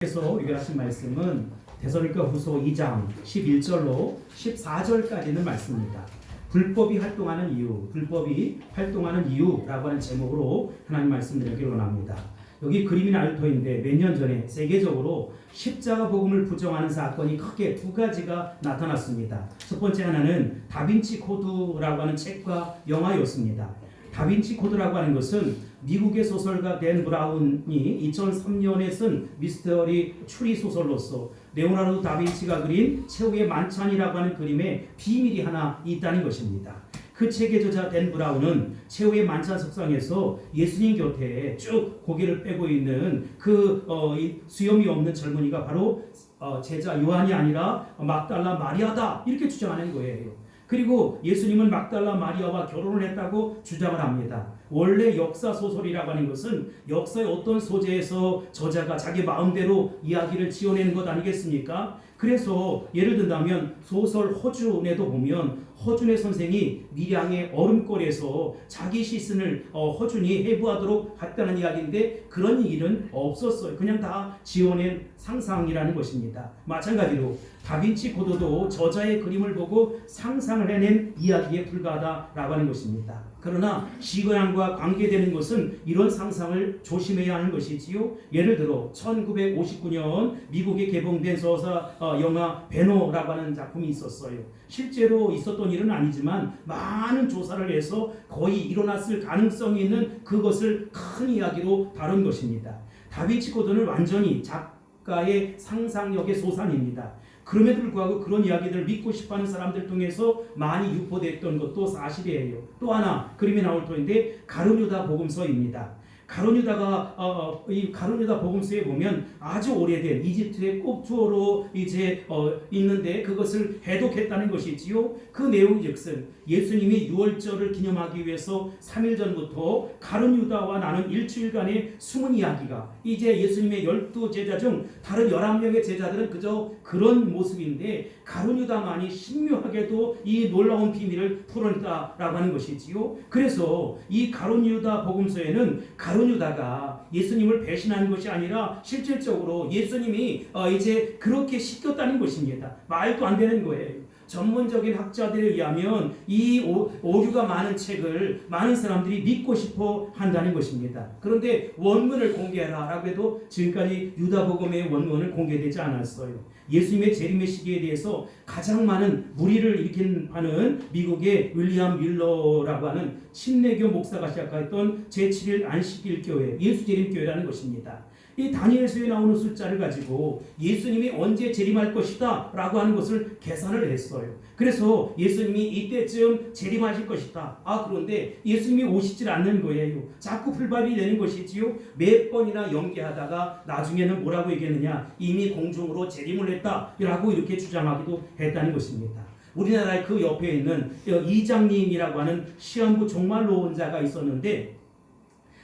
그래서 우리가 하신 말씀은 데살로니가후서 2장 11절로 14절까지는 말씀입니다. 불법이 활동하는 이유라고 하는 제목으로 하나님 말씀드리기로 원합니다. 여기 그림이 나루토인데 몇 년 전에 세계적으로 십자가 복음을 부정하는 사건이 크게 두 가지가 나타났습니다. 첫 번째 하나는 다빈치 코드라고 하는 책과 영화였습니다. 다빈치 코드라고 하는 것은 미국의 소설가 댄 브라운이 2003년에 쓴 미스터리 추리 소설로서 레오나르도 다빈치가 그린 최후의 만찬이라고 하는 그림에 비밀이 하나 있다는 것입니다. 그 책의 저자 댄 브라운은 최후의 만찬 석상에서 예수님 곁에 쭉 고개를 빼고 있는 수염이 없는 젊은이가 바로 제자 요한이 아니라 막달라 마리아다 이렇게 주장하는 거예요. 그리고 예수님은 막달라 마리아와 결혼을 했다고 주장을 합니다. 원래 역사 소설이라고 하는 것은 역사의 어떤 소재에서 저자가 자기 마음대로 이야기를 지어내는 것 아니겠습니까? 그래서 예를 든다면 소설 허준에도 보면 허준의 선생이 밀양의 얼음골에서 자기 시신을 허준이 해부하도록 했다는 이야기인데 그런 일은 없었어요. 그냥 다 지어낸 상상이라는 것입니다. 마찬가지로 다빈치 코드도 저자의 그림을 보고 상상을 해낸 이야기에 불과하다라고 하는 것입니다. 그러나 시간과 관계되는 것은 이런 상상을 조심해야 하는 것이지요. 예를 들어 1959년 미국에 개봉된 영화 베노라고 하는 작품이 있었어요. 실제로 있었던 일은 아니지만 많은 조사를 해서 거의 일어났을 가능성이 있는 그것을 큰 이야기로 다룬 것입니다. 다빈치 코드는 완전히 작가의 상상력의 소산입니다. 그럼에도 불구하고 그런 이야기들을 믿고 싶어하는 사람들 통해서 많이 유포됐던 것도 사실이에요. 또 하나 그림이 나올 터인데 가룟유다 복음서입니다. 가룟유다가 이 가룟유다 복음서에 보면 아주 오래된 이집트의 꼽투어로 있는데 그것을 해독했다는 것이지요. 그 내용즉슨 예수님이 유월절을 기념하기 위해서 3일 전부터 가룟유다와 나눈 일주일간의 숨은 이야기가 이제 예수님의 12제자 중 다른 11명의 제자들은 그저 그런 모습인데 가룟유다만이 신묘하게도 이 놀라운 비밀을 풀어냈다라고 하는 것이지요. 그래서 이 가룟유다 복음서에는 가룟유다가 예수님을 배신하는 것이 아니라 실질적으로 예수님이 이제 그렇게 시켰다는 것입니다. 말도 안 되는 거예요. 전문적인 학자들에 의하면 이 오류가 많은 책을 많은 사람들이 믿고 싶어 한다는 것입니다. 그런데 원문을 공개하라고 해도 지금까지 유다복음의 원문은 공개되지 않았어요. 예수님의 재림의 시기에 대해서 가장 많은 무리를 일으킨 바는 미국의 윌리엄 밀러라고 하는 침례교 목사가 시작했던 제7일 안식일 교회 예수재림교회라는 것입니다. 이 다니엘서에 나오는 숫자를 가지고 예수님이 언제 재림할 것이다 라고 하는 것을 계산을 했어요. 그래서 예수님이 이때쯤 재림하실 것이다. 그런데 예수님이 오시질 않는 거예요. 자꾸 불발이 되는 것이지요. 몇 번이나 연기하다가 나중에는 뭐라고 얘기했느냐, 이미 공중으로 재림을 했다 라고 이렇게 주장하기도 했다는 것입니다. 우리나라의 그 옆에 있는 이장님이라고 하는 시한부 종말론자가 있었는데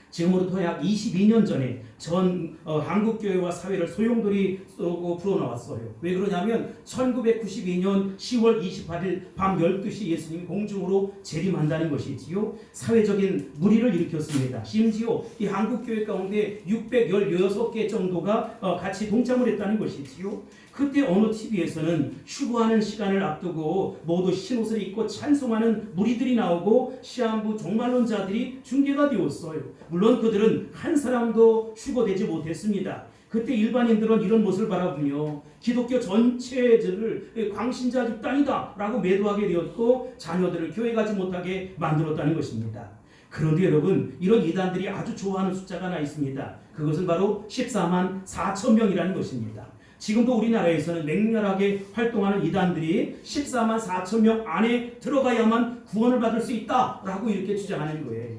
지금으로부터 약 22년 전에 전 한국교회와 사회를 소용돌이 쏘고 불어나왔어요. 왜 그러냐면 1992년 10월 28일 밤 12시 예수님이 공중으로 재림한다는 것이지요. 사회적인 무리를 일으켰습니다. 심지어 이 한국교회 가운데 616개 정도가 같이 동참을 했다는 것이지요. 그때 어느 TV에서는 휴거하는 시간을 앞두고 모두 흰옷을 입고 찬송하는 무리들이 나오고 시한부 종말론자들이 중계가 되었어요. 물론 그들은 한 사람도 휴거되지 못했습니다. 그때 일반인들은 이런 모습을 바라보며 기독교 전체를 광신자 집단이다 라고 매도하게 되었고 자녀들을 교회 가지 못하게 만들었다는 것입니다. 그런데 여러분, 이런 이단들이 아주 좋아하는 숫자가 하나 있습니다. 그것은 바로 14만 4천 명이라는 것입니다. 지금도 우리나라에서는 맹렬하게 활동하는 이단들이 14만 4천 명 안에 들어가야만 구원을 받을 수 있다라고 이렇게 주장하는 거예요.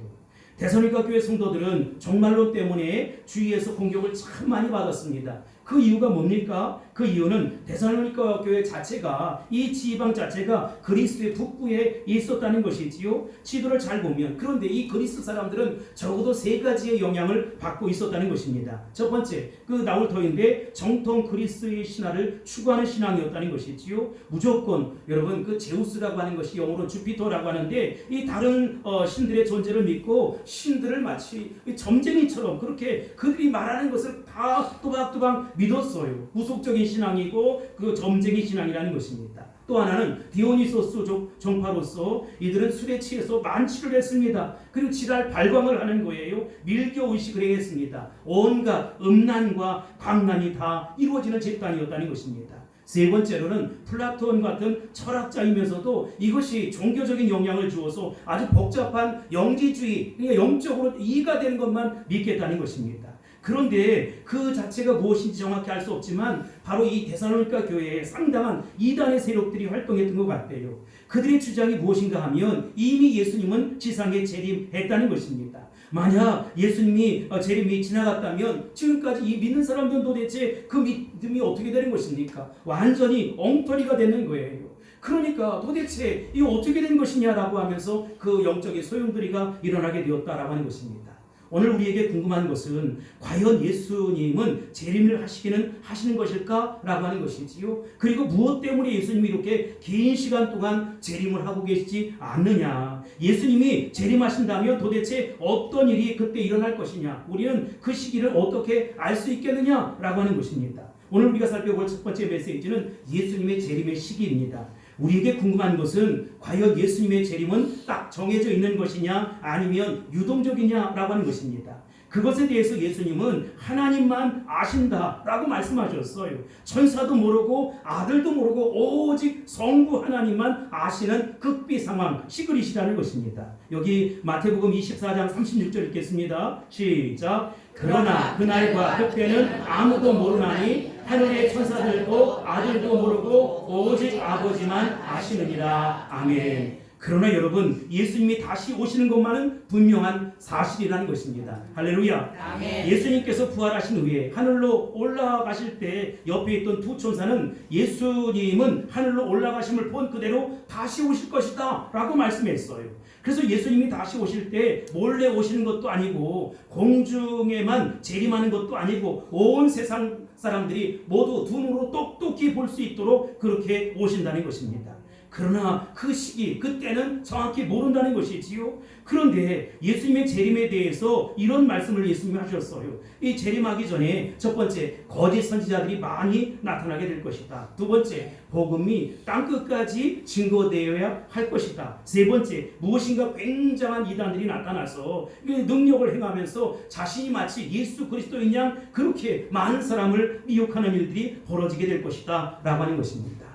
데살로니가 교회 성도들은 종말론 때문에 주위에서 공격을 참 많이 받았습니다. 그 이유가 뭡니까? 그 이유는 데살로니가 교회 자체가 이 지방 자체가 그리스도의 북부에 있었다는 것이지요. 지도를 잘 보면 그런데 이 그리스 사람들은 적어도 세 가지의 영향을 받고 있었다는 것입니다. 첫 번째, 그 나올 터인데 정통 그리스의 신화를 추구하는 신앙이었다는 것이지요. 무조건 여러분 그 제우스라고 하는 것이 영어로 주피터라고 하는데 이 다른 신들의 존재를 믿고 신들을 마치 점쟁이처럼 그렇게 그들이 말하는 것을 다 또박또박 믿었어요. 무속적인 신앙이고 그 점쟁이 신앙이라는 것입니다. 또 하나는 디오니소스 종파로서 이들은 술에 취해서 만취를 했습니다. 그리고 지랄 발광을 하는 거예요. 밀교 의식을 했습니다. 온갖 음란과 광란이 다 이루어지는 집단이었다는 것입니다. 세 번째로는 플라톤 같은 철학자이면서도 이것이 종교적인 영향을 주어서 아주 복잡한 영지주의, 그러니까 영적으로 이해가 되는 것만 믿겠다는 것입니다. 그런데 그 자체가 무엇인지 정확히 알 수 없지만 바로 이 데살로니가 교회에 상당한 이단의 세력들이 활동했던 것 같아요. 그들의 주장이 무엇인가 하면 이미 예수님은 지상에 재림했다는 것입니다. 만약 예수님이 재림이 지나갔다면 지금까지 이 믿는 사람들은 도대체 그 믿음이 어떻게 되는 것입니까? 완전히 엉터리가 되는 거예요. 그러니까 도대체 이거 어떻게 된 것이냐라고 하면서 그 영적인 소용돌이가 일어나게 되었다라고 하는 것입니다. 오늘 우리에게 궁금한 것은 과연 예수님은 재림을 하시는 것일까라고 하는 것이지요. 그리고 무엇 때문에 예수님이 이렇게 긴 시간 동안 재림을 하고 계시지 않느냐. 예수님이 재림하신다면 도대체 어떤 일이 그때 일어날 것이냐. 우리는 그 시기를 어떻게 알 수 있겠느냐라고 하는 것입니다. 오늘 우리가 살펴볼 첫 번째 메시지는 예수님의 재림의 시기입니다. 우리에게 궁금한 것은 과연 예수님의 재림은 딱 정해져 있는 것이냐 아니면 유동적이냐라고 하는 것입니다. 그것에 대해서 예수님은 하나님만 아신다라고 말씀하셨어요. 천사도 모르고 아들도 모르고 오직 성부 하나님만 아시는 극비 상황, 시그릿이라는 것입니다. 여기 마태복음 24장 36절 읽겠습니다. 시작. 그러나 그날과 그때는 아무도 모르나니 하늘의 천사들도 아들도 모르고 오직 아버지만 아시느니라. 아멘. 그러나 여러분, 예수님이 다시 오시는 것만은 분명한 사실이라는 것입니다. 할렐루야. 아멘. 예수님께서 부활하신 후에 하늘로 올라가실 때 옆에 있던 두 천사는 예수님은 하늘로 올라가심을 본 그대로 다시 오실 것이다 라고 말씀했어요. 그래서 예수님이 다시 오실 때 몰래 오시는 것도 아니고 공중에만 재림하는 것도 아니고 온 세상 사람들이 모두 두 눈으로 똑똑히 볼 수 있도록 그렇게 오신다는 것입니다. 그러나 그 시기, 그때는 정확히 모른다는 것이지요. 그런데 예수님의 재림에 대해서 이런 말씀을 예수님이 하셨어요. 이 재림하기 전에 첫 번째, 거짓 선지자들이 많이 나타나게 될 것이다. 두 번째, 복음이 땅끝까지 증거되어야 할 것이다. 세 번째, 무엇인가 굉장한 이단들이 나타나서 능력을 행하면서 자신이 마치 예수 그리스도인 양 그렇게 많은 사람을 미혹하는 일들이 벌어지게 될 것이다 라고 하는 것입니다.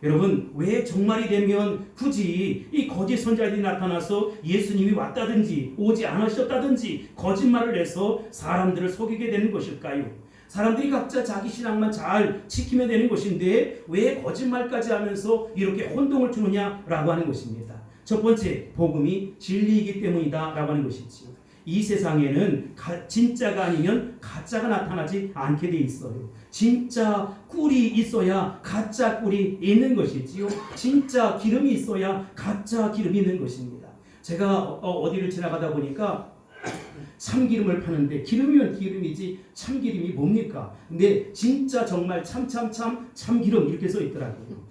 여러분, 왜 종말이 되면 굳이 이 거짓 선지자들이 나타나서 예수님이 왔다든지 오지 않으셨다든지 거짓말을 해서 사람들을 속이게 되는 것일까요? 사람들이 각자 자기 신앙만 잘 지키면 되는 것인데 왜 거짓말까지 하면서 이렇게 혼동을 주느냐라고 하는 것입니다. 첫 번째, 복음이 진리이기 때문이다 라고 하는 것이지요. 이 세상에는 진짜가 아니면 가짜가 나타나지 않게 돼 있어요. 진짜 꿀이 있어야 가짜 꿀이 있는 것이지요. 진짜 기름이 있어야 가짜 기름이 있는 것입니다. 제가 어디를 지나가다 보니까 참기름을 파는데 기름이면 기름이지 참기름이 뭡니까? 근데 진짜 정말 참기름 이렇게 써 있더라고요.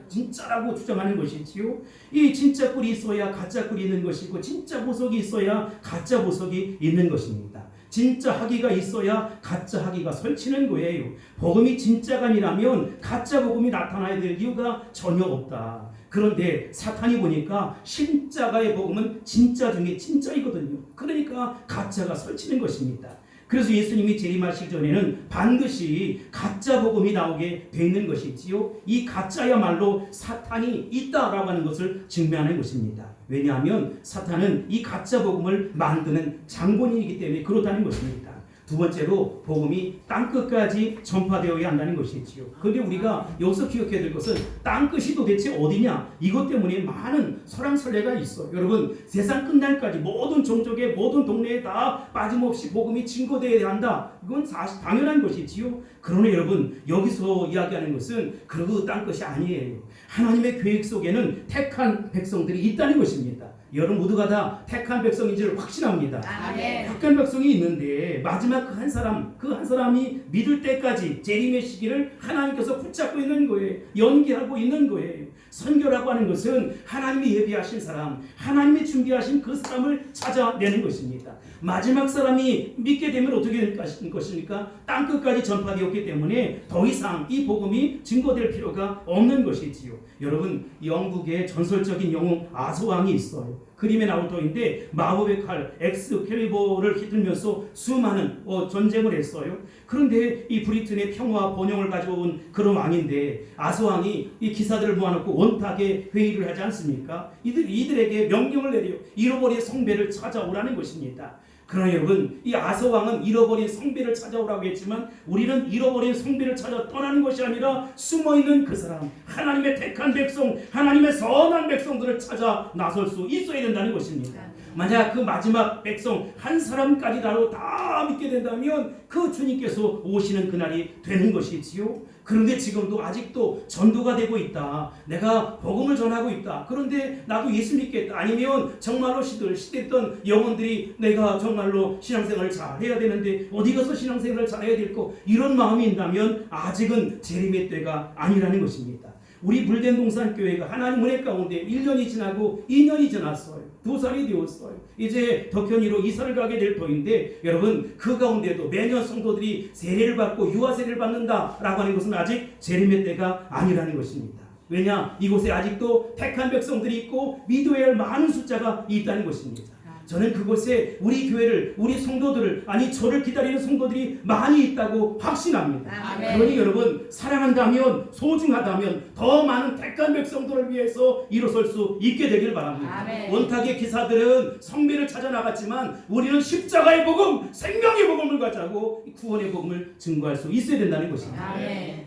진짜라고 주장하는 것이지요. 이 진짜 꿀이 있어야 가짜 꿀이 있는 것이고 진짜 보석이 있어야 가짜 보석이 있는 것입니다. 진짜 학위가 있어야 가짜 학위가 설치는 거예요. 복음이 진짜가 아니라면 가짜 복음이 나타나야 될 이유가 전혀 없다. 그런데 사탄이 보니까 진짜가의 복음은 진짜 중에 진짜이거든요. 그러니까 가짜가 설치는 것입니다. 그래서 예수님이 재림하시기 전에는 반드시 가짜 복음이 나오게 돼 있는 것이지요. 이 가짜야말로 사탄이 있다라고 하는 것을 증명하는 것입니다. 왜냐하면 사탄은 이 가짜 복음을 만드는 장본인이기 때문에 그렇다는 것입니다. 두 번째로 복음이 땅끝까지 전파되어야 한다는 것이지요. 그런데 우리가 여기서 기억해야 될 것은 땅끝이 도대체 어디냐? 이것 때문에 많은 설왕설래가 있어. 여러분, 세상 끝날까지 모든 종족의 모든 동네에 다 빠짐없이 복음이 증거되어야 한다. 이건 사실 당연한 것이지요. 그러나 여러분, 여기서 이야기하는 것은 그 땅끝이 아니에요. 하나님의 계획 속에는 택한 백성들이 있다는 것입니다. 여러분 모두가 다 택한 백성인지를 확신합니다. 아멘. 택한 백성이 있는데 마지막 그 한 사람이 믿을 때까지 재림의 시기를 하나님께서 붙잡고 있는 거예요. 연기하고 있는 거예요. 선교라고 하는 것은 하나님이 예비하신 사람, 하나님이 준비하신 그 사람을 찾아내는 것입니다. 마지막 사람이 믿게 되면 어떻게 될 것입니까? 땅끝까지 전파되었기 때문에 더 이상 이 복음이 증거될 필요가 없는 것이지요. 여러분, 영국의 전설적인 영웅 아서왕이 있어요. 그림에 나올 터인데 마법의 칼 엑스칼리버를 휘둘면서 수많은 전쟁을 했어요. 그런데 이 브리튼의 평화와 번영을 가져온 그런 왕인데 아서왕이 이 기사들을 모아놓고 원탁에 회의를 하지 않습니까? 이들에게 명령을 내려 잃어버린 성배를 찾아오라는 것입니다. 그러나 여러분, 이 아서왕은 잃어버린 성배를 찾아오라고 했지만 우리는 잃어버린 성배를 찾아 떠나는 것이 아니라 숨어있는 그 사람, 하나님의 택한 백성, 하나님의 선한 백성들을 찾아 나설 수 있어야 된다는 것입니다. 만약 그 마지막 백성 한 사람까지라도 다 믿게 된다면 그 주님께서 오시는 그날이 되는 것이지요. 그런데 지금도 아직도 전도가 되고 있다. 내가 복음을 전하고 있다. 그런데 나도 예수 믿겠다. 아니면 정말로 시대했던 영혼들이 내가 정말로 신앙생활을 잘해야 되는데 어디 가서 신앙생활을 잘해야 될까? 이런 마음이 있다면 아직은 재림의 때가 아니라는 것입니다. 우리 물된동산교회가 하나님 은혜 가운데 1년이 지나고 2년이 지났어요. 2살이 되었어요. 이제 덕현이로 이사를 가게 될 터인데 여러분, 그 가운데도 매년 성도들이 세례를 받고 유아 세례를 받는다라고 하는 것은 아직 재림의 때가 아니라는 것입니다. 왜냐? 이곳에 아직도 택한 백성들이 있고 믿어야 할 많은 숫자가 있다는 것입니다. 저는 그곳에 우리 교회를, 우리 성도들을, 아니 저를 기다리는 성도들이 많이 있다고 확신합니다. 아멘. 그러니 여러분, 사랑한다면, 소중하다면 더 많은 택한 백성들을 위해서 일어설 수 있게 되길 바랍니다. 아멘. 원탁의 기사들은 성배를 찾아 나갔지만 우리는 십자가의 복음, 생명의 복음을 가지고 구원의 복음을 증거할 수 있어야 된다는 것입니다. 아멘.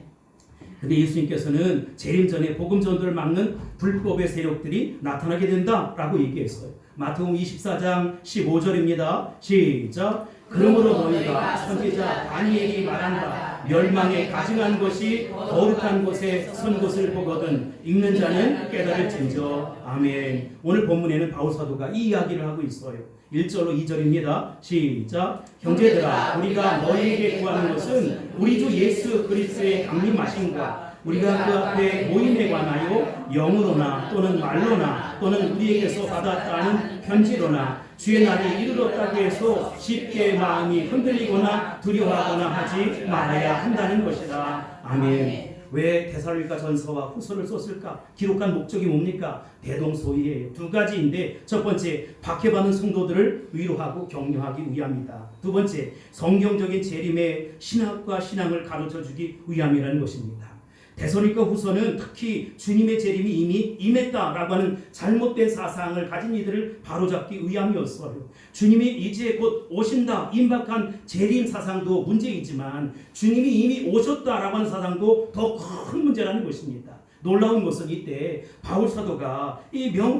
근데 예수님께서는 재림 전에 복음 전도를 막는 불법의 세력들이 나타나게 된다라고 얘기했어요. 마태복음 24장 15절입니다. 시작. 그러므로 너희가 선지자 다니엘이 말한다. 멸망에 가증한 것이 거룩한 곳에 선 곳을 보거든 읽는 자는 깨달을진저. 아멘. 오늘 본문에는 바울 사도가 이 이야기를 하고 있어요. 1절로 2절입니다. 시작. 형제들아, 우리가 너희에게 구하는 것은 우리 주 예수 그리스도의 강림하심과 우리가 그 앞에 모임에 관하여 영으로나 또는 말로나 또는 우리에게서 받았다는 편지로나 주의 날이 이르렀다고 해서 쉽게 마음이 흔들리거나 두려워하거나 하지 말아야 한다는 것이다. 아멘. 왜 데살로니가 전서와 후서를 썼을까? 기록한 목적이 뭡니까? 대동소이해요. 두 가지인데, 첫 번째, 박해받는 성도들을 위로하고 격려하기 위함이다. 두 번째, 성경적인 재림의 신학과 신앙을 가르쳐주기 위함이라는 것입니다. 데살로니가 후서는 특히 주님의 재림이 이미 임했다라고 하는 잘못된 사상을 가진 이들을 바로잡기 위함이었어요. 주님이 이제 곧 오신다, 임박한 재림 사상도 문제이지만 주님이 이미 오셨다라고 하는 사상도 더 큰 문제라는 것입니다. 놀라운 것은 이때 바울 사도가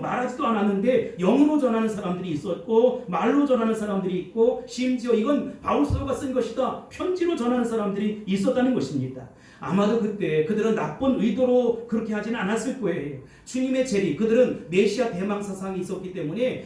말하지도 않았는데 영으로 전하는 사람들이 있었고 말로 전하는 사람들이 있고 심지어 이건 바울 사도가 쓴 것이다, 편지로 전하는 사람들이 있었다는 것입니다. 아마도 그때 그들은 나쁜 의도로 그렇게 하지는 않았을 거예요. 주님의 재림, 그들은 메시아 대망 사상이 있었기 때문에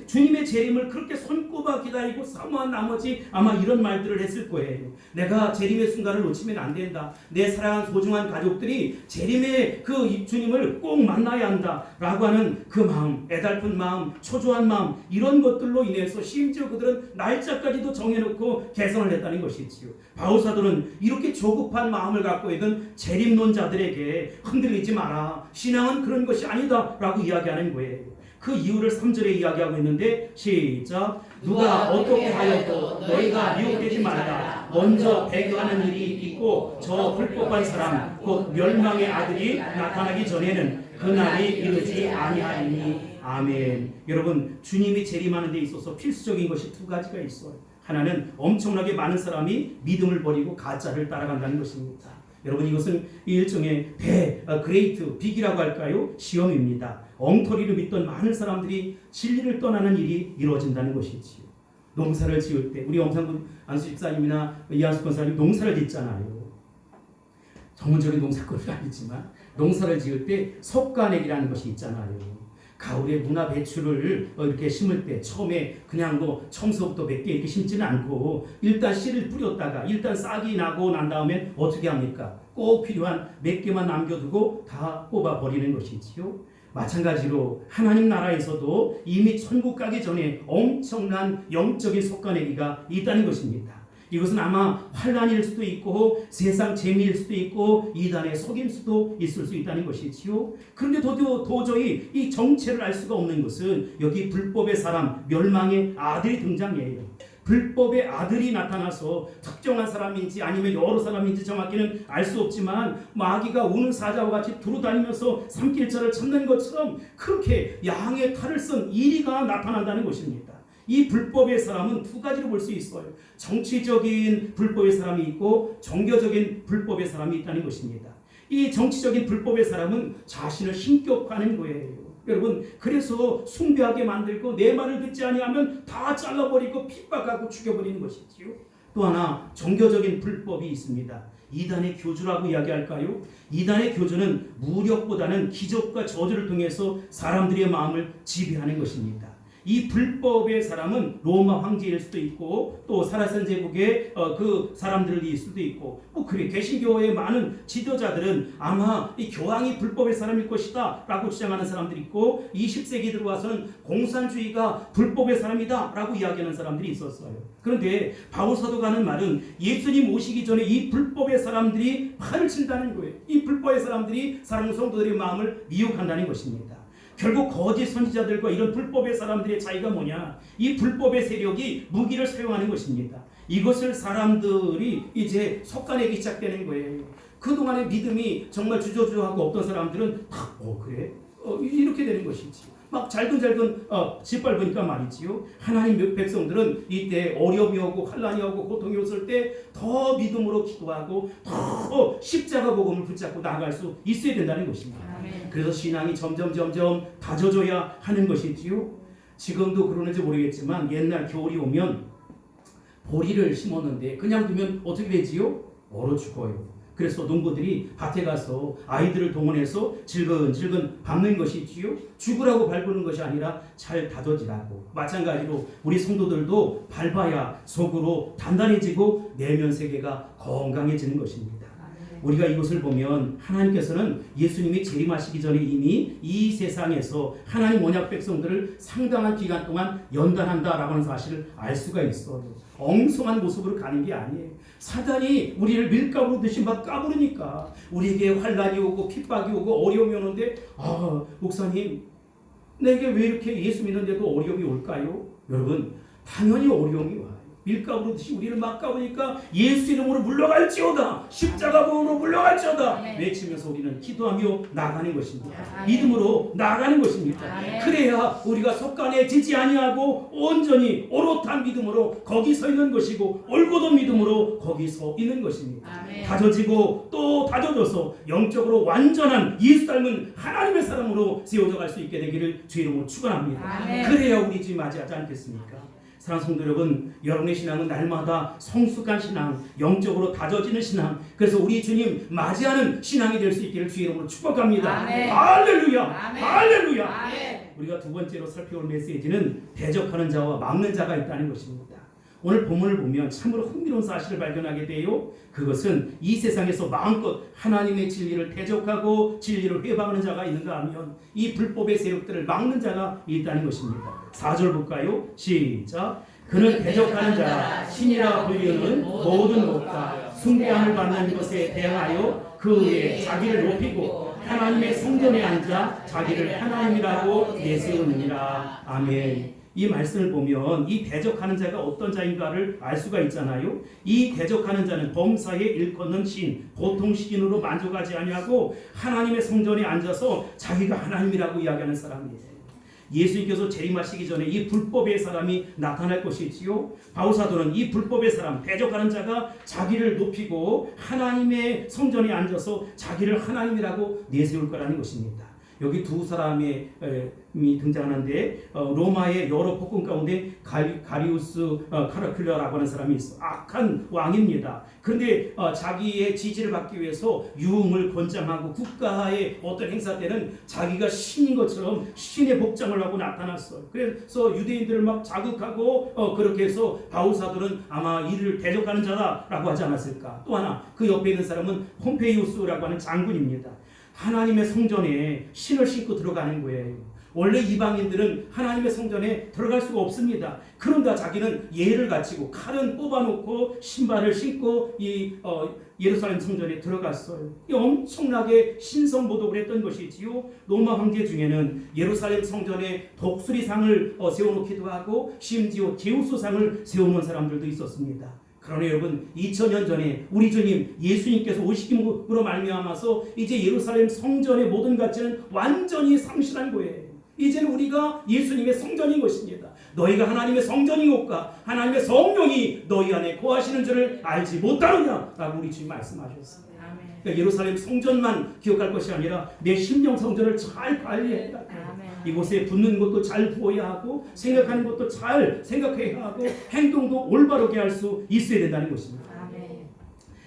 주님의 재림을 그렇게 손꼽아 기다리고 사모한 나머지 아마 이런 말들을 했을 거예요. 내가 재림의 순간을 놓치면 안 된다. 내 사랑하는 소중한 가족들이 재림의 그 주님을 꼭 만나야 한다 라고 하는 그 마음, 애달픈 마음, 초조한 마음, 이런 것들로 인해서 심지어 그들은 날짜까지도 정해놓고 개선을 했다는 것이지요. 바울 사도는 이렇게 조급한 마음을 갖고 있던 재림론자들에게 흔들리지 마라, 신앙은 그런 것이 아니다 라고 이야기하는 거예요. 그 이유를 3절에 이야기하고 있는데 시작. 누가 어떻게 하여도 너희가 미혹되지 말라. 먼저 배교하는 일이 있고 저 불법한 사람 곧 멸망의 아들이 나타나기 전에는 그날이 이르지 아니하리니. 아멘. 여러분, 주님이 재림하는 데 있어서 필수적인 것이 두 가지가 있어요. 하나는 엄청나게 많은 사람이 믿음을 버리고 가짜를 따라간다는 것입니다. 여러분, 이것은 일종의 그레이트 빅이라고 할까요? 시험입니다. 엉터리로 믿던 많은 사람들이 진리를 떠나는 일이 이루어진다는 것이지요. 농사를 지을 때 우리 엄상군 안수 집사님이나 이한수 권사님 농사를 짓잖아요. 전문적인 농사꾼은 아니지만 농사를 지을 때 속가내기라는 것이 있잖아요. 가을에 무나 배추를 이렇게 심을 때 처음에 그냥 처음서부터 몇 개 이렇게 심지는 않고 일단 씨를 뿌렸다가 일단 싹이 나고 난 다음에 어떻게 합니까? 꼭 필요한 몇 개만 남겨두고 다 뽑아버리는 것이지요. 마찬가지로 하나님 나라에서도 이미 천국 가기 전에 엄청난 영적인 속가내기가 있다는 것입니다. 이것은 아마 환란일 수도 있고 세상 재미일 수도 있고 이단의 속임 수도 있을 수 있다는 것이지요. 그런데 도저히 이 정체를 알 수가 없는 것은 여기 불법의 사람, 멸망의 아들이 등장해요. 불법의 아들이 나타나서 특정한 사람인지 아니면 여러 사람인지 정확히는 알 수 없지만 마귀가 우는 사자와 같이 두루다니면서 삼킬자를 찾는 것처럼 그렇게 양의 탈을 쓴 이리가 나타난다는 것입니다. 이 불법의 사람은 두 가지로 볼 수 있어요. 정치적인 불법의 사람이 있고 종교적인 불법의 사람이 있다는 것입니다. 이 정치적인 불법의 사람은 자신을 신격화하는 거예요. 여러분, 그래서 숭배하게 만들고 내 말을 듣지 아니하면 다 잘라버리고 핍박하고 죽여버리는 것이지요. 또 하나 종교적인 불법이 있습니다. 이단의 교주라고 이야기할까요? 이단의 교주는 무력보다는 기적과 저주를 통해서 사람들의 마음을 지배하는 것입니다. 이 불법의 사람은 로마 황제일 수도 있고 또 사라센 제국의 그 사람들일 수도 있고 그래 개신교의 많은 지도자들은 아마 이 교황이 불법의 사람일 것이다 라고 주장하는 사람들이 있고 20세기 들어와서는 공산주의가 불법의 사람이다 라고 이야기하는 사람들이 있었어요. 그런데 바울 사도가 하는 말은 예수님 오시기 전에 이 불법의 사람들이 판을 친다는 거예요. 이 불법의 사람들이 사랑하는 성도들의 마음을 미혹한다는 것입니다. 결국 거짓 선지자들과 이런 불법의 사람들의 차이가 뭐냐? 이 불법의 세력이 무기를 사용하는 것입니다. 이것을 사람들이 이제 속아내기 시작되는 거예요. 그동안의 믿음이 정말 주저주저하고 없던 사람들은 다 그래? 이렇게 되는 것이지. 막 잘근잘근 짓밟으니까 말이지요. 하나님 백성들은 이때 어려움이 오고 환란이 오고 고통이 왔을 때 더 믿음으로 기도하고 더 십자가 복음을 붙잡고 나아갈 수 있어야 된다는 것입니다. 아멘. 그래서 신앙이 점점 다져져야 하는 것이지요. 지금도 그러는지 모르겠지만 옛날 겨울이 오면 보리를 심었는데 그냥 두면 어떻게 되지요? 얼어 죽어요. 그래서 농부들이 밭에 가서 아이들을 동원해서 질근질근 밟는 것이지요. 죽으라고 밟는 것이 아니라 잘 다져지라고. 마찬가지로 우리 성도들도 밟아야 속으로 단단해지고 내면 세계가 건강해지는 것입니다. 우리가 이것을 보면 하나님께서는 예수님이 재림하시기 전에 이미 이 세상에서 하나님 언약 백성들을 상당한 기간 동안 연단한다라고 하는 사실을 알 수가 있어요. 엉성한 모습으로 가는 게 아니에요. 사단이 우리를 밀가루로 듯이 막 까부르니까 우리에게 환란이 오고 핍박이 오고 어려움이 오는데 목사님 내게 왜 이렇게 예수 믿는데도 어려움이 올까요? 여러분 당연히 어려움이 와요. 밀가루로 듯이 우리를 막 까보니까 예수 이름으로 물러갈지어다 십자가 보험으로 물러갈지어다 외치면서 우리는 기도하며 나가는 것입니다. 믿음으로 나가는 것입니다. 그래야 우리가 속간해지지 아니하고 온전히 오롯한 믿음으로 거기 서 있는 것이고 올곧은 믿음으로 거기 서 있는 것입니다. 다져지고 또 다져져서 영적으로 완전한 예수 닮은 하나님의 사람으로 세워져 갈 수 있게 되기를 주의 이름으로 축원합니다. 그래야 우리 주님 맞이하지 않겠습니까? 사랑하는 성도 여러분, 여러분의 신앙은 날마다 성숙한 신앙, 영적으로 다져지는 신앙, 그래서 우리 주님 맞이하는 신앙이 될 수 있기를 주의 이름으로 축복합니다. 할렐루야! 할렐루야! 우리가 두 번째로 살펴볼 메시지는 대적하는 자와 막는 자가 있다는 것입니다. 오늘 본문을 보면 참으로 흥미로운 사실을 발견하게 돼요. 그것은 이 세상에서 마음껏 하나님의 진리를 대적하고 진리를 회방하는 자가 있는가 하면 이 불법의 세력들을 막는 자가 있다는 것입니다. 4절 볼까요? 시작. 그는 대적하는 자, 신이라 불리는 모든 것과 숭배함을 받는 것에 대항하여 그 위에 자기를 높이고 하나님의 성전에 앉아 자기를 하나님이라고 내세우느니라. 아멘. 이 말씀을 보면 이 대적하는 자가 어떤 자인가를 알 수가 있잖아요. 이 대적하는 자는 범사에 일컫는 신, 보통 신으로 만족하지 아니하고 하나님의 성전에 앉아서 자기가 하나님이라고 이야기하는 사람이에요. 예수님께서 재림하시기 전에 이 불법의 사람이 나타날 것이지요. 바울 사도는 이 불법의 사람, 대적하는 자가 자기를 높이고 하나님의 성전에 앉아서 자기를 하나님이라고 내세울 거라는 것입니다. 여기 두 사람이 등장하는데 로마의 여러 폭군 가운데 가리우스 카라큘라라고 하는 사람이 있어. 악한 왕입니다. 그런데 자기의 지지를 받기 위해서 유흥을 권장하고 국가의 어떤 행사 때는 자기가 신인 것처럼 신의 복장을 하고 나타났어요. 그래서 유대인들을 막 자극하고 그렇게 해서 바울 사도는 아마 이를 대적하는 자다라고 하지 않았을까. 또 하나 그 옆에 있는 사람은 폼페이우스라고 하는 장군입니다. 하나님의 성전에 신을 신고 들어가는 거예요. 원래 이방인들은 하나님의 성전에 들어갈 수가 없습니다. 그런데 자기는 예를 갖추고 칼은 뽑아놓고 신발을 신고 예루살렘 성전에 들어갔어요. 엄청나게 신성모독을 했던 것이지요. 로마 황제 중에는 예루살렘 성전에 독수리상을 세워놓기도 하고 심지어 제우스상을 세워놓은 사람들도 있었습니다. 그러나 여러분 2000년 전에 우리 주님 예수님께서 오시김으로 말미암아서 이제 예루살렘 성전의 모든 가치는 완전히 상실한 거예요. 이제는 우리가 예수님의 성전인 것입니다. 너희가 하나님의 성전이옵까 하나님의 성령이 너희 안에 거하시는 줄을 알지 못하느냐 라고 우리 주님 말씀하셨어요. 그러니까 예루살렘 성전만 기억할 것이 아니라 내 심령 성전을 잘 관리해야 해요. 이곳에 붙는 것도 잘 부어야 하고 생각하는 것도 잘 생각해야 하고 행동도 올바르게 할 수 있어야 된다는 것입니다.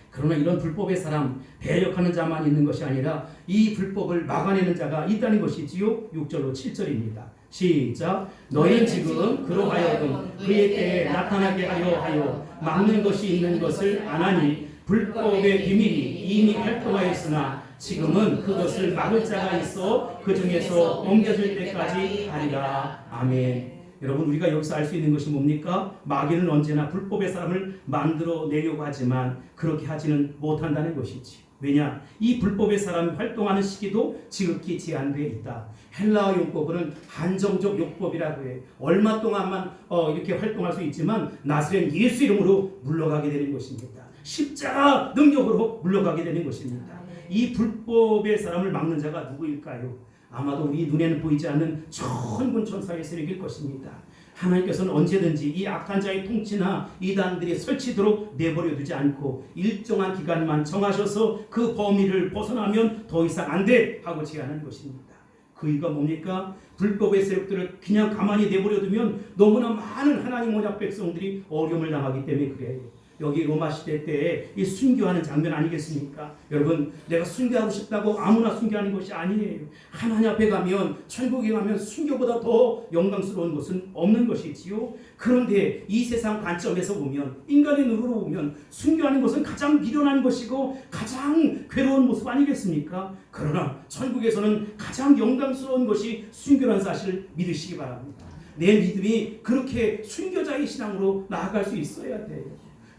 그러나 이런 불법의 사람, 배역하는 자만 있는 것이 아니라 이 불법을 막아내는 자가 있다는 것이지요. 6절로 7절입니다. 시작. 너희는 지금 그로하여금 그의 때에 나타나게 하여 막는 것이 있는 것을 아나니 불법의 비밀이 이미 활동하였으나 지금은 그것을 막을 자가 있어 그 중에서 옮겨질 때까지 하리라. 아멘. 여러분 우리가 여기서 알 수 있는 것이 뭡니까? 마귀는 언제나 불법의 사람을 만들어내려고 하지만 그렇게 하지는 못한다는 것이지. 왜냐? 이 불법의 사람이 활동하는 시기도 지극히 제한되어 있다. 헬라어 용법은 한정적 용법이라고 해. 얼마 동안만 이렇게 활동할 수 있지만 나사렛 예수 이름으로 물러가게 되는 것입니다. 십자가 능력으로 물러가게 되는 것입니다. 이 불법의 사람을 막는 자가 누구일까요? 아마도 우리 눈에는 보이지 않는 천군 천사의 세력일 것입니다. 하나님께서는 언제든지 이 악한 자의 통치나 이단들이 설치도록 내버려 두지 않고 일정한 기간만 정하셔서 그 범위를 벗어나면 더 이상 안 돼 하고 제안한 것입니다. 그 이유가 뭡니까? 불법의 세력들을 그냥 가만히 내버려 두면 너무나 많은 하나님 언약 백성들이 어려움을 당하기 때문에 그래요. 여기 로마 시대 때에 이 순교하는 장면 아니겠습니까? 여러분 내가 순교하고 싶다고 아무나 순교하는 것이 아니에요. 하나님 앞에 가면 천국에 가면 순교보다 더 영광스러운 것은 없는 것이지요. 그런데 이 세상 관점에서 보면 인간의 눈으로 보면 순교하는 것은 가장 미련한 것이고 가장 괴로운 모습 아니겠습니까? 그러나 천국에서는 가장 영광스러운 것이 순교라는 사실을 믿으시기 바랍니다. 내 믿음이 그렇게 순교자의 신앙으로 나아갈 수 있어야 돼요.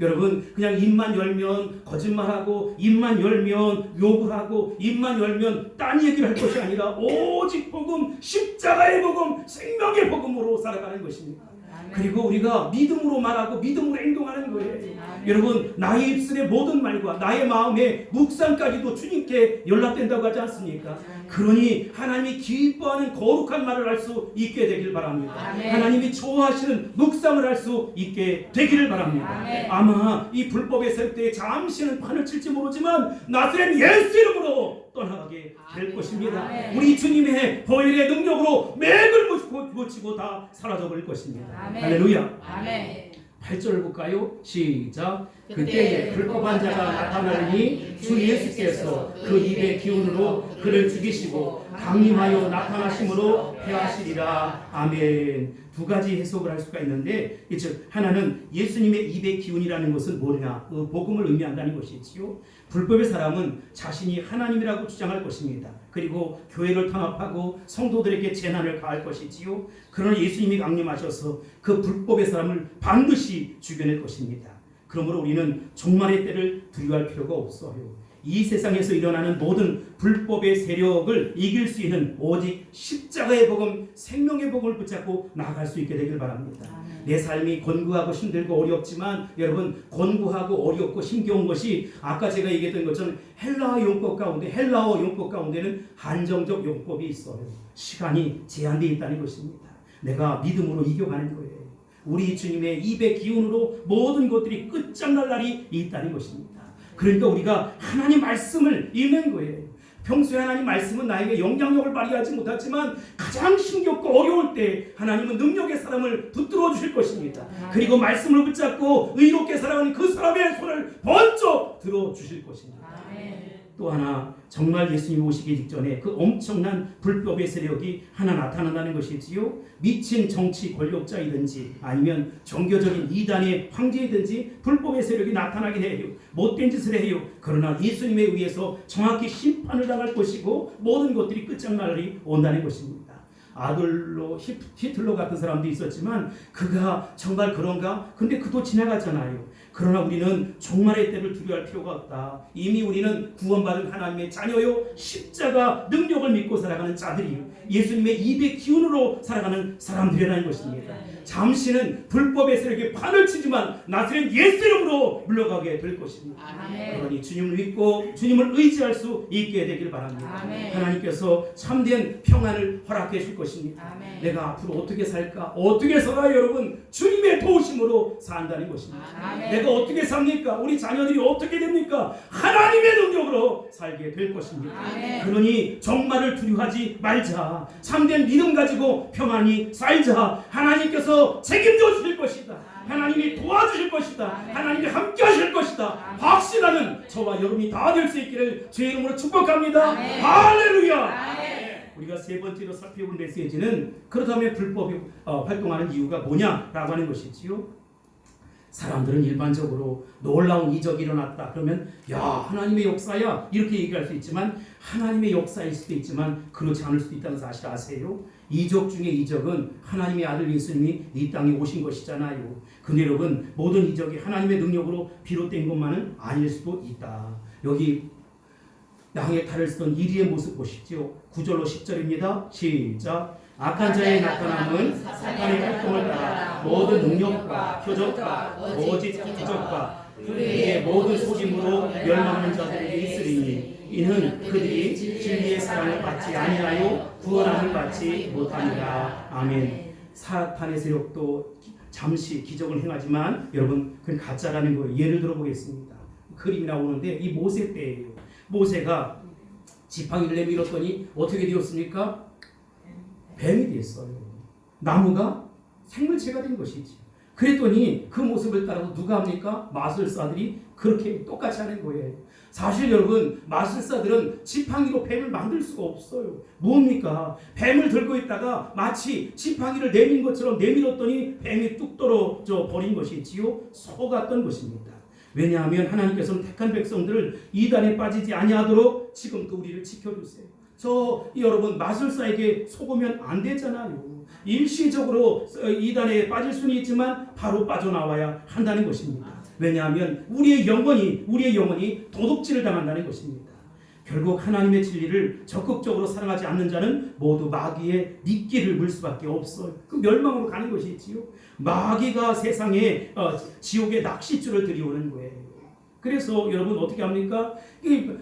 여러분 그냥 입만 열면 거짓말하고 입만 열면 욕을 하고 입만 열면 딴 얘기를 할 것이 아니라 오직 복음, 십자가의 복음, 생명의 복음으로 살아가는 것입니다. 그리고 우리가 믿음으로 말하고 믿음으로 행동하는 거예요. 여러분 나의 입술의 모든 말과 나의 마음의 묵상까지도 주님께 연락된다고 하지 않습니까? 그러니 하나님이 기뻐하는 거룩한 말을 할 수 있게 되길 바랍니다. 하나님이 좋아하시는 묵상을 할 수 있게 되기를 바랍니다. 아마 이 불법의 세력들이 잠시는 판을 칠지 모르지만 나사렛 예수 이름으로 떠나가게 될 것입니다. 우리 주님의 보혈의 능력으로 맥을 고치고 다 사라져버릴 것입니다. 할렐루야. 8절을 볼까요? 시작. 그때에 불법한 자가 나타나니 주 예수께서 그 입의 기운으로 그를 죽이시고 강림하여 나타나심으로 패하시리라. 아멘. 두 가지 해석을 할 수가 있는데 즉 하나는 예수님의 입의 기운이라는 것은 뭐냐? 그 복음을 의미한다는 것이지요. 불법의 사람은 자신이 하나님이라고 주장할 것입니다. 그리고 교회를 탄압하고 성도들에게 재난을 가할 것이지요. 그러나 예수님이 강림하셔서 그 불법의 사람을 반드시 죽여낼 것입니다. 그러므로 우리는 종말의 때를 두려워할 필요가 없어요. 이 세상에서 일어나는 모든 불법의 세력을 이길 수 있는 오직 십자가의 복음, 생명의 복음을 붙잡고 나아갈 수 있게 되길 바랍니다. 내 삶이 곤고하고 힘들고 어렵지만 여러분 곤고하고 어렵고 힘겨운 것이 아까 제가 얘기했던 것처럼 헬라어 용법 가운데는 한정적 용법이 있어요. 시간이 제한되어 있다는 것입니다. 내가 믿음으로 이겨가는 거예요. 우리 주님의 입의 기운으로 모든 것들이 끝장날 날이 있다는 것입니다. 그러니까 우리가 하나님 말씀을 읽는 거예요. 평소에 하나님 말씀은 나에게 영향력을 발휘하지 못하지만 가장 힘겹고 어려울 때 하나님은 능력의 사람을 붙들어 주실 것입니다. 그리고 말씀을 붙잡고 의롭게 살아가는 그 사람의 손을 번쩍 들어 주실 것입니다. 또 하나 정말 예수님 오시기 직전에 그 엄청난 불법의 세력이 하나 나타난다는 것이지요. 미친 정치 권력자이든지 아니면 종교적인 이단의 황제이든지 불법의 세력이 나타나긴 해요. 못된 짓을 해요. 그러나 예수님에 의해서 정확히 심판을 당할 것이고 모든 것들이 끝장날이 온다는 것입니다. 아돌로 히틀러 같은 사람도 있었지만 그가 정말 그런가? 근데 그도 지나가잖아요. 그러나 우리는 종말의 때를 두려워할 필요가 없다. 이미 우리는 구원받은 하나님의 자녀요, 십자가 능력을 믿고 살아가는 자들이요, 예수님의 입의 기운으로 살아가는 사람들이라는 것입니다. 잠시는 불법의 세력에 판을 치지만 나중엔 예수 이름으로 물러가게 될 것입니다. 그러니 주님을 믿고 주님을 의지할 수 있게 되길 바랍니다. 하나님께서 참된 평안을 허락해 줄 것입니다. 내가 앞으로 어떻게 살까? 어떻게 살아요, 여러분? 주님의 도우심으로 산다는 것입니다. 내가 어떻게 삽니까? 우리 자녀들이 어떻게 됩니까? 하나님의 능력으로 살게 될 것입니다. 그러니 종말을 두려워하지 말자. 참된 믿음 가지고 평안히 살자. 하나님께서 책임져 주실 것이다. 하나님이 도와주실 것이다. 하나님이 함께 하실 것이다. 확신하는 저와 여러분이 다 될 수 있기를 주의 이름으로 축복합니다. 할렐루야. 우리가 세 번째로 살펴볼 메시지는 그렇다면 불법이 활동하는 이유가 뭐냐라고 하는 것이지요. 사람들은 일반적으로 놀라운 이적이 일어났다 그러면 야, 하나님의 역사야 이렇게 얘기할 수 있지만, 하나님의 역사일 수도 있지만 그렇지 않을 수도 있다는 사실 아세요? 이적 중에 이적은 하나님의 아들 예수님이 이 땅에 오신 것이잖아요. 근데 여러분, 모든 이적이 하나님의 능력으로 비롯된 것만은 아닐 수도 있다. 여기 양의 탈을 쓰던 이리의 모습 보시죠. 9절로 10절입니다. 시작. 악한 자의 나타남은 사탄의 활동을 따라 모든 능력과 표적과 거짓 기적과 그의 모든 속임으로 멸망하는 자들에게 있으리니, 이는 그들이 진리의 사랑을 받지 아니하여 구원함을 받지 못하니라. 아멘. 사탄의 세력도 잠시 기적을 행하지만 여러분, 그건 가짜라는 거예요. 예를 들어 보겠습니다. 그림이 나오는데 이 모세 때예요. 모세가 지팡이를 내밀었더니 어떻게 되었습니까? 뱀이 됐어요. 나무가 생물체가 된 것이지. 그랬더니 그 모습을 따라서 누가 합니까? 마술사들이 그렇게 똑같이 하는 거예요. 사실 여러분, 마술사들은 지팡이로 뱀을 만들 수가 없어요. 뭡니까? 뱀을 들고 있다가 마치 지팡이를 내민 것처럼 내밀었더니 뱀이 뚝 떨어져 버린 것이지요. 속았던 것입니다. 왜냐하면 하나님께서는 택한 백성들을 이단에 빠지지 아니하도록 지금도 우리를 지켜주세요. 여러분, 마술사에게 속으면 안 되잖아요. 일시적으로 이단에 빠질 수는 있지만 바로 빠져나와야 한다는 것입니다. 왜냐하면 우리의 영혼이 도둑질을 당한다는 것입니다. 결국 하나님의 진리를 적극적으로 사랑하지 않는 자는 모두 마귀의 미끼를 물 수밖에 없어요. 그 멸망으로 가는 것이지요. 마귀가 세상에 지옥의 낚싯줄을 들이오는 거예요. 그래서 여러분 어떻게 합니까?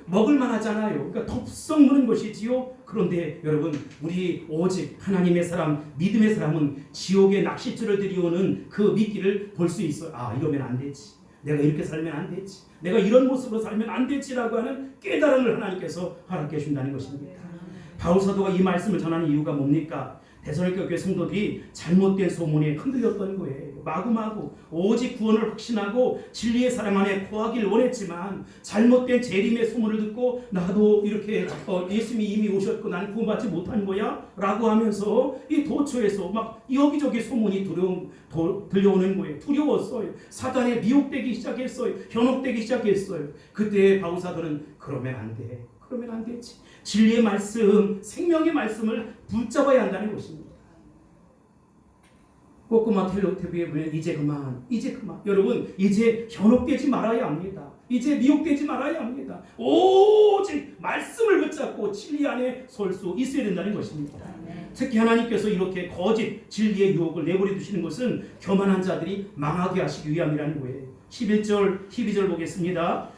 먹을만 하잖아요. 그러니까 덥석 무는 것이지요. 그런데 여러분, 우리 오직 하나님의 사람, 믿음의 사람은 지옥의 낚싯줄을 들이오는 그 미끼를 볼 수 있어요. 아, 이러면 안 되지. 내가 이렇게 살면 안 되지. 내가 이런 모습으로 살면 안 되지라고 하는 깨달음을 하나님께서 허락해 준다는 것입니다. 바울 사도가 이 말씀을 전하는 이유가 뭡니까? 데살로니가 교회 성도들이 잘못된 소문에 흔들렸던 거예요. 마구마구 오직 구원을 확신하고 진리의 사랑 안에 거하기를 원했지만 잘못된 재림의 소문을 듣고 나도 이렇게 예수님이 이미 오셨고 나는 구원받지 못한 거야? 라고 하면서 이 도처에서 막 여기저기 소문이 들려오는 거예요. 두려웠어요. 사단에 미혹되기 시작했어요. 현혹되기 시작했어요. 그때 바울 사도는 그러면 안 돼. 그러면 안 되지. 진리의 말씀, 생명의 말씀을 붙잡아야 한다는 것입니다. 꼬꼬마 텔레비에 보면 이제 그만. 여러분, 이제 현혹되지 말아야 합니다. 이제 미혹되지 말아야 합니다. 오직 말씀을 붙잡고 진리 안에 설 수 있어야 된다는 것입니다. 특히 하나님께서 이렇게 거짓 진리의 유혹을 내버려 두시는 것은 교만한 자들이 망하게 하시기 위함이라는 거예요. 11절, 12절 보겠습니다.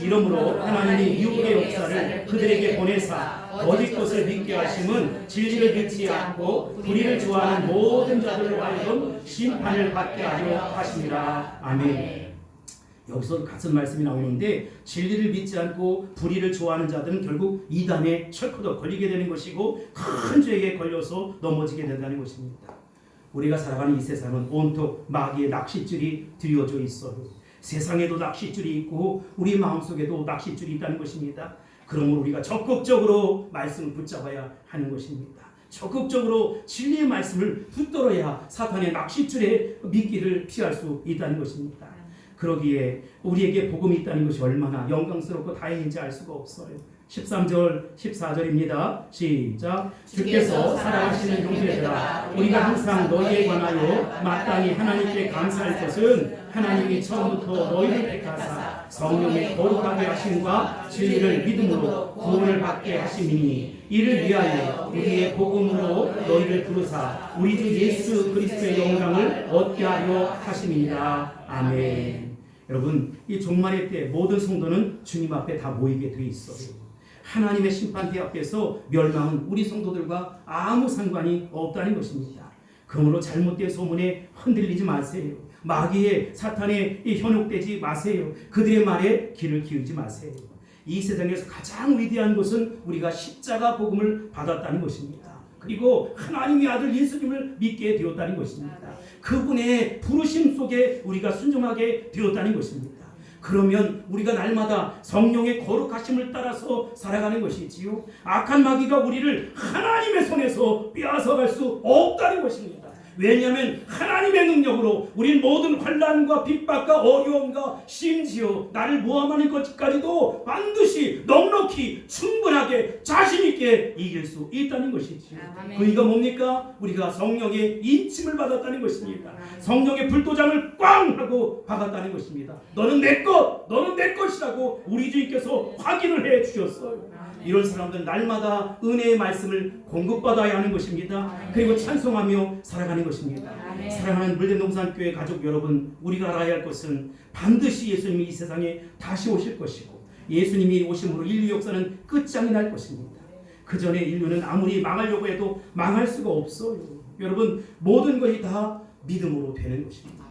이러므로 하나님이 미혹의 역사를 그들에게 보내사 거짓 것을 믿게 하심은 진리를 믿지 않고 불의를 좋아하는 모든 자들로 하여금 심판을 받게 하려 하심이라. 아멘. 여기서 같은 말씀이 나오는데, 진리를 믿지 않고 불의를 좋아하는 자들은 결국 이단에 철커덕 걸리게 되는 것이고 큰 죄에 걸려서 넘어지게 된다는 것입니다. 우리가 살아가는 이 세상은 온통 마귀의 낚싯줄이 들여져 있어요. 세상에도 낚싯줄이 있고 우리 마음속에도 낚싯줄이 있다는 것입니다. 그러므로 우리가 적극적으로 말씀을 붙잡아야 하는 것입니다. 적극적으로 진리의 말씀을 붙들어야 사탄의 낚싯줄에 미끼를 피할 수 있다는 것입니다. 그러기에 우리에게 복음이 있다는 것이 얼마나 영광스럽고 다행인지 알 수가 없어요. 13절 14절입니다. 시작. 주께서 사랑하시는 형제들아 우리가 항상 너희에 관하여 마땅히 하나님께 감사할 것은 하나님이 처음부터 너희를 택하사 성령의 거룩하게 하심과 진리를 믿음으로 구원을 받게 하심이니 이를 위하여 우리의 복음으로 너희를 부르사 우리 주 예수 그리스도의 영광을 얻게 하려 하심이니라. 아멘. 여러분, 이 종말의 때 모든 성도는 주님 앞에 다 모이게 돼 있어요. 하나님의 심판대 앞에서 멸망은 우리 성도들과 아무 상관이 없다는 것입니다. 그러므로 잘못된 소문에 흔들리지 마세요. 마귀의 사탄에 현혹되지 마세요. 그들의 말에 귀를 기울이지 마세요. 이 세상에서 가장 위대한 것은 우리가 십자가 복음을 받았다는 것입니다. 그리고 하나님의 아들 예수님을 믿게 되었다는 것입니다. 그분의 부르심 속에 우리가 순종하게 되었다는 것입니다. 그러면 우리가 날마다 성령의 거룩하심을 따라서 살아가는 것이지요. 악한 마귀가 우리를 하나님의 손에서 빼앗아갈 수 없다는 것입니다. 왜냐하면 하나님의 능력으로 우린 모든 환난과 핍박과 어려움과 심지어 나를 모함하는 것까지도 반드시 넉넉히 충분하게 자신있게 이길 수 있다는 것이지요. 그이가 뭡니까? 우리가 성령의 인침을 받았다는 것입니다. 성령의 불도장을 꽝 하고 박았다는 것입니다. 너는 내 것, 너는 내 것이라고 우리 주님께서 확인을 해 주셨어요. 이런 사람들은 날마다 은혜의 말씀을 공급받아야 하는 것입니다. 그리고 찬송하며 살아가는 것입니다. 사랑하는 물대농산교회 가족 여러분, 우리가 알아야 할 것은 반드시 예수님이 이 세상에 다시 오실 것이고 예수님이 오심으로 인류 역사는 끝장이 날 것입니다. 그 전에 인류는 아무리 망하려고 해도 망할 수가 없어요. 여러분, 모든 것이 다 믿음으로 되는 것입니다.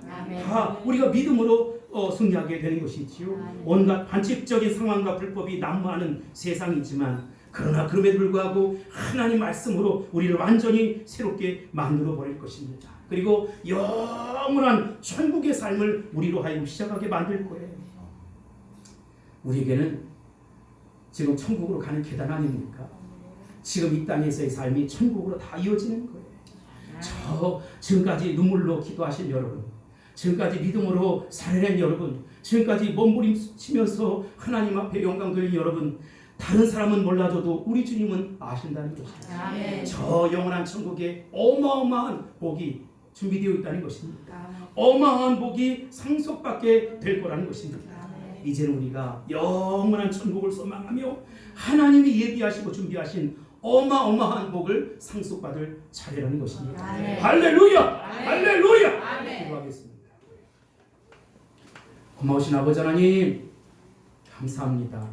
다 우리가 믿음으로 승리하게 되는 것이지요. 온갖 반칙적인 상황과 불법이 난무하는 세상이지만 그러나 그럼에도 불구하고 하나님 말씀으로 우리를 완전히 새롭게 만들어 버릴 것입니다. 그리고 영원한 천국의 삶을 우리로 하여금 시작하게 만들 거예요. 우리에게는 지금 천국으로 가는 계단 아닙니까? 지금 이 땅에서의 삶이 천국으로 다 이어지는 거예요. 저 지금까지 눈물로 기도하신 여러분, 지금까지 믿음으로 살아낸 여러분, 지금까지 몸부림치면서 하나님 앞에 영광 돌린 여러분, 다른 사람은 몰라줘도 우리 주님은 아신다는 것입니다. 저 영원한 천국에 어마어마한 복이 준비되어 있다는 것입니다. 어마어마한 복이 상속받게 될 거라는 것입니다. 이제는 우리가 영원한 천국을 소망하며 하나님이 예비하시고 준비하신 어마어마한 복을 상속받을 차례라는 것입니다. 할렐루야! 할렐루야! 기도하겠습니다. 고마우신 아버지 하나님, 감사합니다.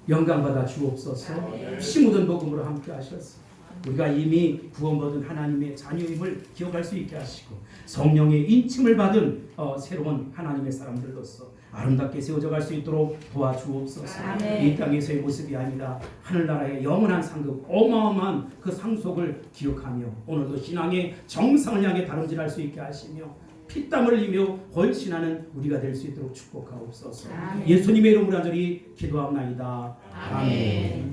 영광받아 주옵소서. 피 묻은 복음으로 함께 하셔서 우리가 이미 구원받은 하나님의 자녀임을 기억할 수 있게 하시고 성령의 인침을 받은 새로운 하나님의 사람들로서 아름답게 세워져 갈 수 있도록 도와주옵소서. 이 땅에서의 모습이 아니라 하늘나라의 영원한 상급, 어마어마한 그 상속을 기억하며 오늘도 신앙의 정상을 향해 다름질할 수 있게 하시며 피땀 흘리며 헌신하는 우리가 될 수 있도록 축복하옵소서. 예수님의 이름으로 간절히 기도합나이다. 아멘.